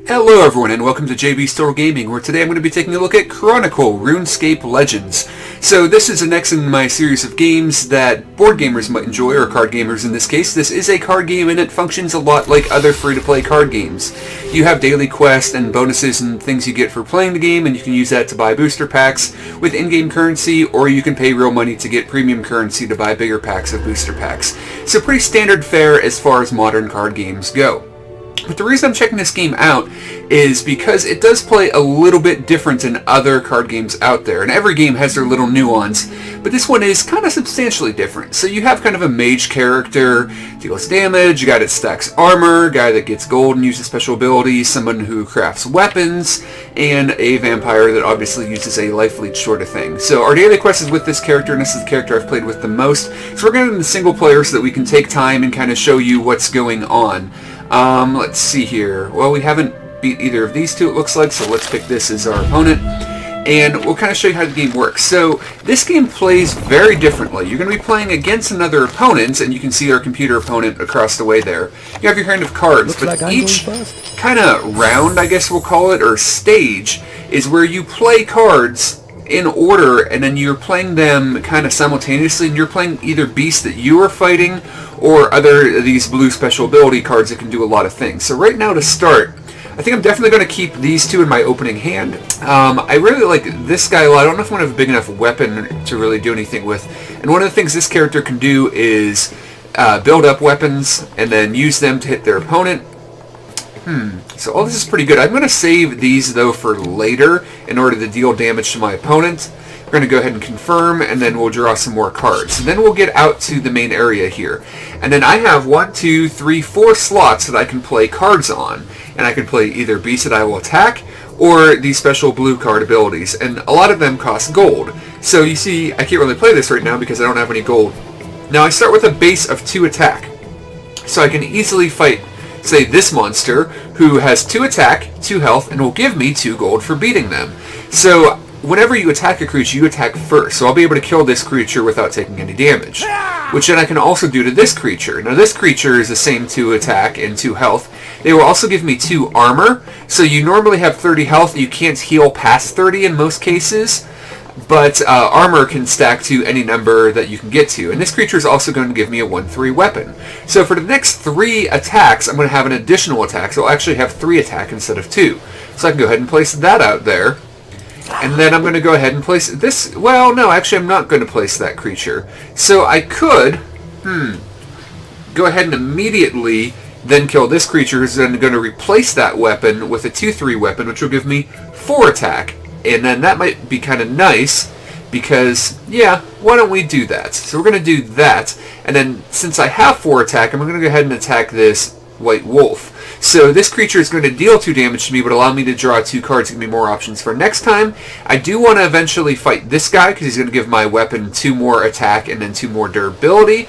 Hello everyone and welcome to JB Store Gaming, where today I'm going to be taking a look at Chronicle, Runescape Legends. So this is the next in my series of games that board gamers might enjoy, or card gamers in this case. This is a card game and it functions a lot like other free-to-play card games. You have daily quests and bonuses and things you get for playing the game, and you can use that to buy booster packs with in-game currency, or you can pay real money to get premium currency to buy bigger packs of booster packs. So pretty standard fare as far as modern card games go. But the reason I'm checking this game out is because it does play a little bit different than other card games out there. And every game has their little nuance, but this one is kind of substantially different. So you have kind of a mage character, deals damage, a guy that stacks armor, a guy that gets gold and uses special abilities, someone who crafts weapons, and a vampire that obviously uses a life leech sort of thing. So our daily quest is with this character, and this is the character I've played with the most. So we're going to do the single player so that we can take time and kind of show you what's going on. Let's see here. Well, we haven't beat either of these two, it looks like, so let's pick this as our opponent. And we'll kind of show you how the game works. So this game plays very differently. You're going to be playing against another opponent, and you can see our computer opponent across the way there. You have your hand of cards, but each kind of round, I guess we'll call it, or stage, is where you play cards in order, and then you're playing them kind of simultaneously, and you're playing either beasts that you are fighting or other these blue special ability cards that can do a lot of things. So right now to start, I think I'm definitely going to keep these two in my opening hand. I really like this guy a lot. I don't know if I'm going to have a big enough weapon to really do anything with. And one of the things this character can do is build up weapons and then use them to hit their opponent. So all this is pretty good. I'm going to save these though for later in order to deal damage to my opponent. We're going to go ahead and confirm, and then we'll draw some more cards. And then we'll get out to the main area here. And then I have 1, 2, 3, 4 slots that I can play cards on. And I can play either beasts that I will attack, or these special blue card abilities. And a lot of them cost gold. So you see, I can't really play this right now because I don't have any gold. Now I start with a base of 2 attack. So I can easily fight, say, this monster, who has 2 attack, 2 health, and will give me 2 gold for beating them. So whenever you attack a creature, you attack first. So I'll be able to kill this creature without taking any damage. Which then I can also do to this creature. Now this creature is the same 2 attack and 2 health. They will also give me 2 armor. So you normally have 30 health. You can't heal past 30 in most cases. But armor can stack to any number that you can get to. And this creature is also going to give me a 1-3 weapon. So for the next 3 attacks, I'm going to have an additional attack. So I'll actually have 3 attack instead of 2. So I can go ahead and place that out there. And then I'm going to go ahead and place this. Well, no, actually I'm not going to place that creature. So I could, go ahead and immediately then kill this creature, who's then going to replace that weapon with a 2-3 weapon, which will give me 4 attack. And then that might be kind of nice, because, yeah, why don't we do that? So we're going to do that. And then since I have 4 attack, I'm going to go ahead and attack this white wolf. So this creature is going to deal 2 damage to me, but allow me to draw 2 cards, give me more options for next time. I do want to eventually fight this guy, because he's going to give my weapon 2 more attack and then 2 more durability.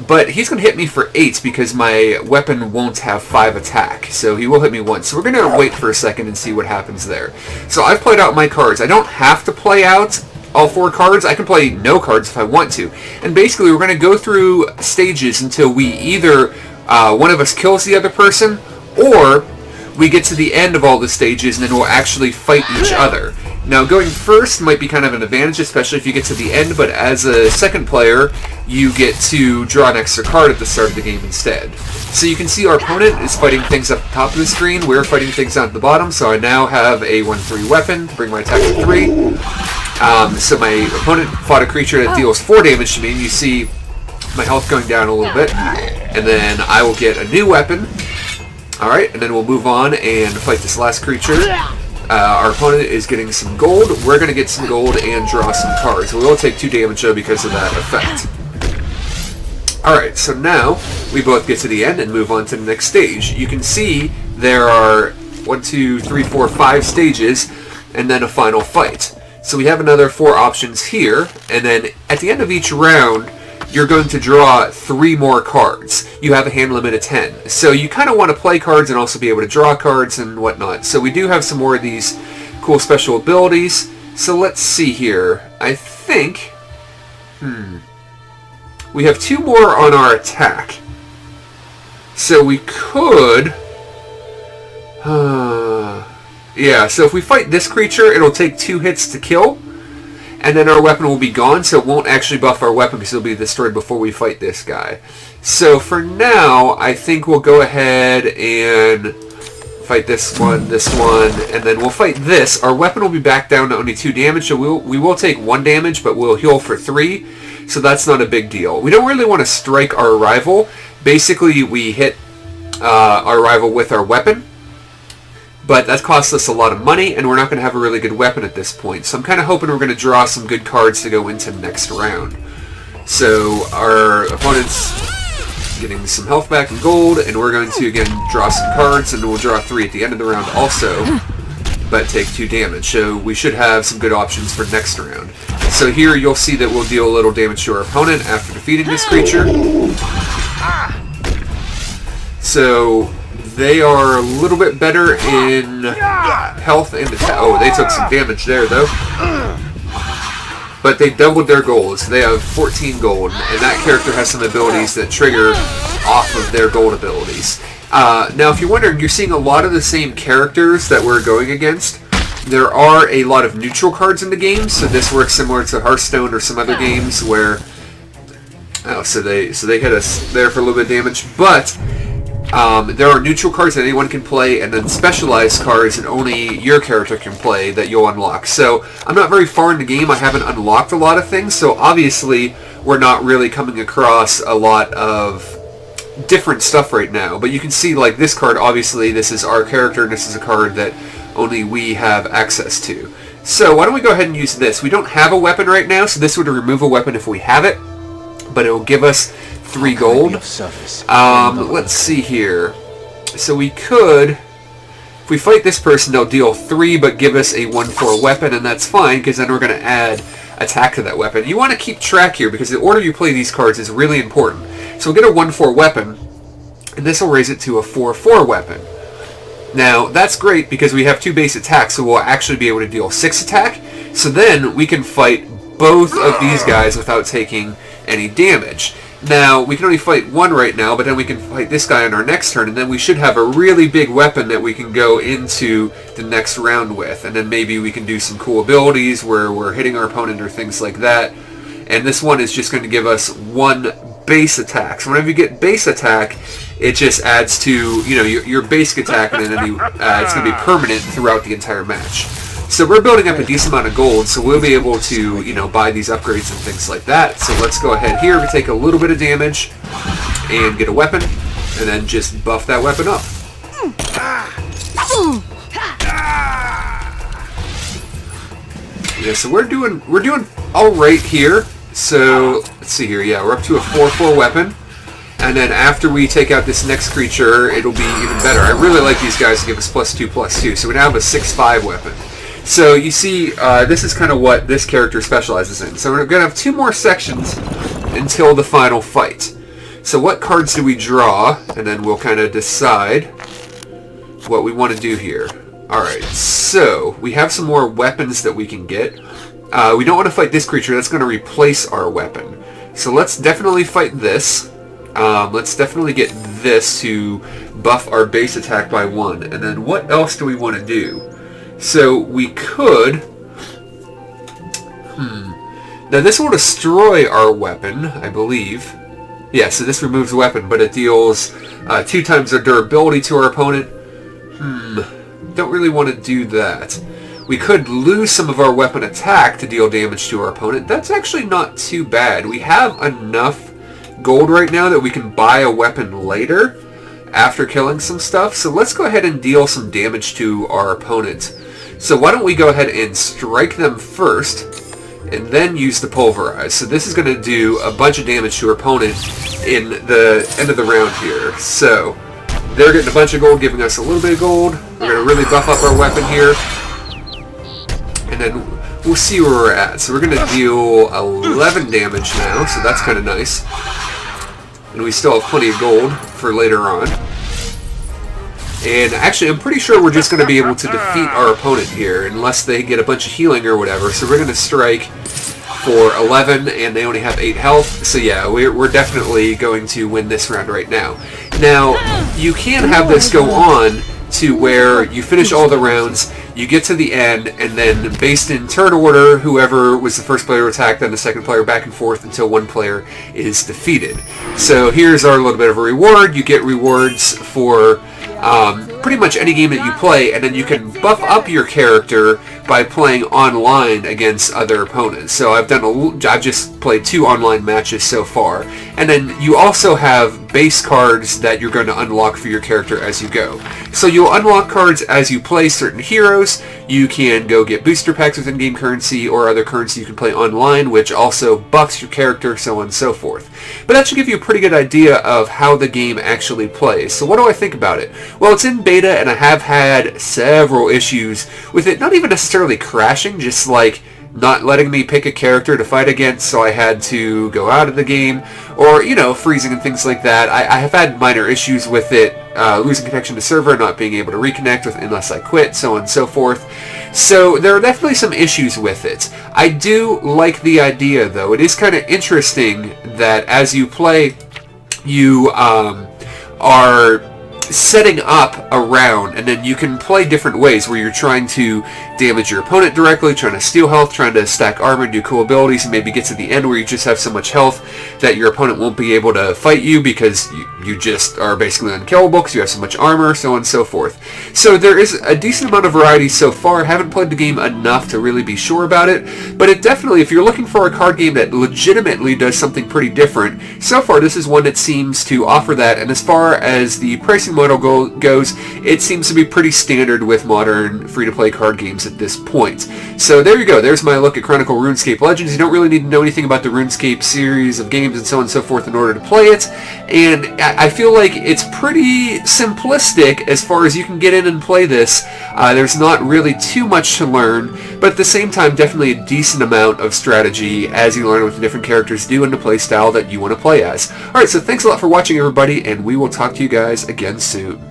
But he's going to hit me for 8 because my weapon won't have 5 attack. So he will hit me once. So we're going to wait for a second and see what happens there. So I've played out my cards. I don't have to play out all 4 cards. I can play no cards if I want to. And basically we're going to go through stages until we either one of us kills the other person, or we get to the end of all the stages and then we'll actually fight each other. Now going first might be kind of an advantage, especially if you get to the end, but as a second player, you get to draw an extra card at the start of the game instead. So you can see our opponent is fighting things up the top of the screen, we're fighting things down at the bottom, so I now have a 1-3 weapon to bring my attack to 3. So my opponent fought a creature that deals 4 damage to me, and you see my health going down a little bit, and then I will get a new weapon. Alright, and then we'll move on and fight this last creature. Our opponent is getting some gold. We're going to get some gold and draw some cards. We will take 2 damage though because of that effect. Alright, so now we both get to the end and move on to the next stage. You can see there are 1, 2, 3, 4, 5 stages and then a final fight. So we have another 4 options here, and then at the end of each round, you're going to draw 3 more cards. You have a hand limit of 10. So you kind of want to play cards and also be able to draw cards and whatnot. So we do have some more of these cool special abilities. So let's see here. I think, we have 2 more on our attack. So we could, Yeah, so if we fight this creature, it'll take 2 hits to kill, and then our weapon will be gone, so it won't actually buff our weapon because it'll be destroyed before we fight this guy. So for now, I think we'll go ahead and fight this one, and then we'll fight this. Our weapon will be back down to only 2 damage, so we will take 1 damage, but we'll heal for 3, so that's not a big deal. We don't really want to strike our rival. Basically, we hit our rival with our weapon, but that costs us a lot of money, and we're not going to have a really good weapon at this point. So I'm kind of hoping we're going to draw some good cards to go into next round. So our opponent's getting some health back and gold, and we're going to again draw some cards, and we'll draw 3 at the end of the round also, but take 2 damage. So we should have some good options for next round. So here you'll see that we'll deal a little damage to our opponent after defeating this creature. So they are a little bit better in health and attack. Oh, they took some damage there though. But they doubled their gold, so they have 14 gold, and that character has some abilities that trigger off of their gold abilities. Now, if you're wondering, you're seeing a lot of the same characters that we're going against. There are a lot of neutral cards in the game, so this works similar to Hearthstone or some other games where... Oh, so they hit us there for a little bit of damage, but... there are neutral cards that anyone can play, and then specialized cards that only your character can play that you'll unlock. So I'm not very far in the game. I haven't unlocked a lot of things, so obviously we're not really coming across a lot of different stuff right now. But you can see, like, this card, obviously this is our character, and this is a card that only we have access to. So why don't we go ahead and use this. We don't have a weapon right now, so this would remove a weapon if we have it, but it will give us 3 gold. Let's see here. So we could, if we fight this person, they'll deal 3 but give us a 1/4 weapon, and that's fine because then we're going to add attack to that weapon. You want to keep track here because the order you play these cards is really important. So we'll get a 1/4 weapon, and this will raise it to a 4/4 weapon. Now that's great because we have 2 base attacks, so we'll actually be able to deal 6 attack. So then we can fight both of these guys without taking any damage. Now, we can only fight 1 right now, but then we can fight this guy on our next turn, and then we should have a really big weapon that we can go into the next round with. And then maybe we can do some cool abilities where we're hitting our opponent or things like that. And this one is just going to give us 1 base attack. So whenever you get base attack, it just adds to, you know, your basic attack, and then it's going to be permanent throughout the entire match. So we're building up a decent amount of gold, so we'll be able to, you know, buy these upgrades and things like that. So let's go ahead here, we take a little bit of damage and get a weapon, and then just buff that weapon up. Yeah, so we're doing all right here. So let's see here. Yeah, we're up to a 4/4 weapon. And then after we take out this next creature, it'll be even better. I really like these guys to give us +2/+2. So we now have a 6/5 weapon. So you see, this is kind of what this character specializes in. So we're going to have 2 more sections until the final fight. So what cards do we draw? And then we'll kind of decide what we want to do here. Alright, so we have some more weapons that we can get. We don't want to fight this creature. That's going to replace our weapon. So let's definitely fight this. Let's definitely get this to buff our base attack by 1. And then what else do we want to do? So we could... Now this will destroy our weapon, I believe. Yeah, so this removes the weapon, but it deals 2 times their durability to our opponent. Don't really want to do that. We could lose some of our weapon attack to deal damage to our opponent. That's actually not too bad. We have enough gold right now that we can buy a weapon later after killing some stuff. So let's go ahead and deal some damage to our opponent. So why don't we go ahead and strike them first and then use the pulverize. So this is going to do a bunch of damage to our opponent in the end of the round here. So they're getting a bunch of gold, giving us a little bit of gold. We're going to really buff up our weapon here. And then we'll see where we're at. So we're going to deal 11 damage now, so that's kind of nice. And we still have plenty of gold for later on. And actually, I'm pretty sure we're just going to be able to defeat our opponent here, unless they get a bunch of healing or whatever. So we're going to strike for 11, and they only have 8 health. So yeah, we're definitely going to win this round right now. Now, you can have this go on to where you finish all the rounds, you get to the end, and then based in turn order, whoever was the first player to attack, then the second player, back and forth until one player is defeated. So here's our little bit of a reward. You get rewards for pretty much any game that you play, and then you can buff up your character by playing online against other opponents. So I've just played 2 online matches so far, and then you also have base cards that you're going to unlock for your character as you go. So you'll unlock cards as you play certain heroes. You can go get booster packs with in-game currency or other currency you can play online, which also buffs your character, so on and so forth. But that should give you a pretty good idea of how the game actually plays. So what do I think about it? Well, it's in beta, and I have had several issues with it, not even necessarily crashing, just like not letting me pick a character to fight against, so I had to go out of the game, or, freezing and things like that. I have had minor issues with it, losing connection to server, not being able to reconnect with unless I quit, so on and so forth. So there are definitely some issues with it. I do like the idea, though. It is kind of interesting that as you play, you are setting up a round, and then you can play different ways where you're trying to damage your opponent directly, trying to steal health, trying to stack armor, do cool abilities, and maybe get to the end where you just have so much health that your opponent won't be able to fight you because you just are basically unkillable because you have so much armor, so on and so forth. So there is a decent amount of variety so far. I haven't played the game enough to really be sure about it, but it definitely, if you're looking for a card game that legitimately does something pretty different, so far this is one that seems to offer that, and as far as the pricing model goes, it seems to be pretty standard with modern free-to-play card games at this point. So there you go. There's my look at Chronicle Runescape Legends. You don't really need to know anything about the RuneScape series of games and so on and so forth in order to play it, and I feel like it's pretty simplistic as far as you can get in and play this. There's not really too much to learn, but at the same time, definitely a decent amount of strategy as you learn what the different characters do and the play style that you want to play as. Alright, so thanks a lot for watching, everybody, and we will talk to you guys again soon.